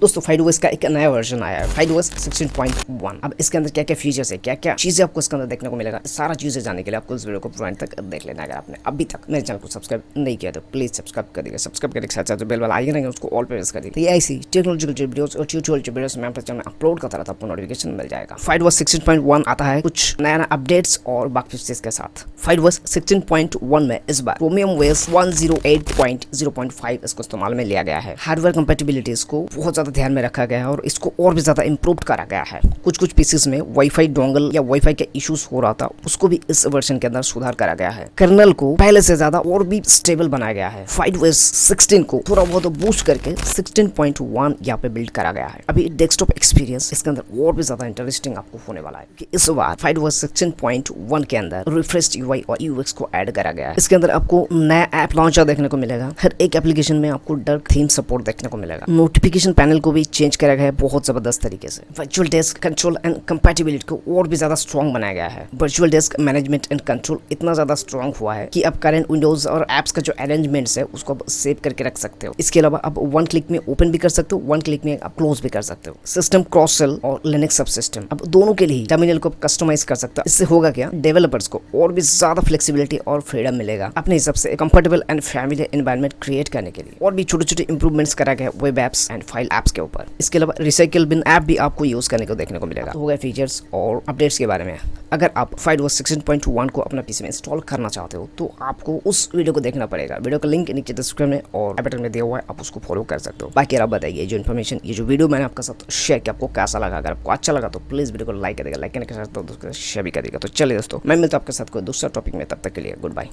दोस्तों FydeOS का एक नया वर्जन आया है FydeOS 16.1। अब इसके अंदर क्या क्या फीचर्स है, क्या क्या चीजें आपको इसके अंदर देखने को मिलेगा, सारा चीजें जानने के लिए आपको इस वीडियो को पूरा तक देख लेना। अगर आपने अभी तक मेरे चैनल को सब्सक्राइब नहीं किया तो प्लीज सब्सक्राइब कर दीजिए। सब्सक्राइब करने के साथ साथ बेल वाला आइकन रहेगा उसको ऑल पे प्रेस कर दीजिए। ऐसी टेक्नोलॉजिकल वीडियोस और ट्यूटोरियल वीडियोस मैं अपने चैनल में अपलोड करता रहता हूं, आपको नोटिफिकेशन मिल जाएगा। FydeOS 16.1 आता है कुछ नया अपडेट्स और बाकी फीचर्स के साथ। FydeOS 16.1 में इस बार Chromiume OS 108.0.5 इसको इस्तेमाल में लिया गया है। हार्डवेयर कंपैटिबिलिटीज को बहुत ज्यादा ध्यान में रखा गया है और इसको और भी ज्यादा इम्प्रूव करा गया है। कुछ पीसेस में वाईफाई डोंगल या वाईफाई के इश्यूज हो रहा था, उसको भी इस वर्जन के अंदर सुधार करा गया है। कर्नल को पहले से ज्यादा और भी स्टेबल बनाया गया है। FydeOS 16 को थोड़ा बहुत बूस्ट करके 16.1 यहाँ पे बिल्ड करा गया है। अभी डेस्कटॉप एक्सपीरियंस इसके अंदर और भी ज्यादा इंटरेस्टिंग आपको होने वाला है कि इस बार FydeOS 16.1 के अंदर रिफ्रेश्ड यूआई और यूएक्स को ऐड करा गया है। इसके अंदर आपको नया ऐप लॉन्चर देखने को मिलेगा। हर एक एप्लीकेशन में आपको डार्क थीम सपोर्ट देखने को मिलेगा। नोटिफिकेशन पैनल को भी चेंज करा गया है बहुत जबरदस्त तरीके से। Virtual desk control and compatibility को और भी ज्यादा स्ट्रॉन्ग बनाया गया है। Virtual desk management and control इतना ज्यादा स्ट्रॉन्ग हुआ है कि आप करंट विंडोज और एप्स का जो अरेंजमेंट्स है उसको आप सेव करके रख सकते हो। इसके अलावा आप वन क्लिक में ओपन भी कर सकते हो, वन क्लिक में आप क्लोज भी कर सकते हो। सिस्टम क्रॉस और लिनक्स सबसिस्टम अब दोनों के लिए टर्मिनल को कस्टमाइज कर सकते हो। इससे होगा क्या, डेवलपर्स को और भी ज्यादा फ्लेक्सिबिलिटी और फ्रीडम मिलेगा अपने हिसाब से comfortable and family environment create करने के लिए। और भी छोटे छोटे इंप्रूवमेंट्स करा गया web apps and file apps के ऊपर। इसके अलावा रिसाइकल बिन ऐप भी आपको यूज करने को देखने को मिलेगा। तो हो गए फीचर्स और अपडेट्स के बारे में। अगर आप FydeOS 16.1 को अपना पीसी में इंस्टॉल करना चाहते हो तो आपको उस वीडियो को देखना पड़ेगा। वीडियो का लिंक नीचे डिस्क्रिप्शन में और आई बटन में दिया हुआ है, आप उसको फॉलो कर सकते हो। बाकी आप बताइए जो इन्फॉर्मेशन, ये जो वीडियो मैंने आपके साथ शेयर किया, आपको कैसा लगा। अगर आपको अच्छा लगा तो प्लीज वीडियो को लाइक कर देगा, लाइक करने के साथ तो शेयर भी कर देगा। तो चलिए दोस्तों, मैं मिलता हूं आपके साथ कोई दूसरा टॉपिक में, तब तक के लिए गुड बाय।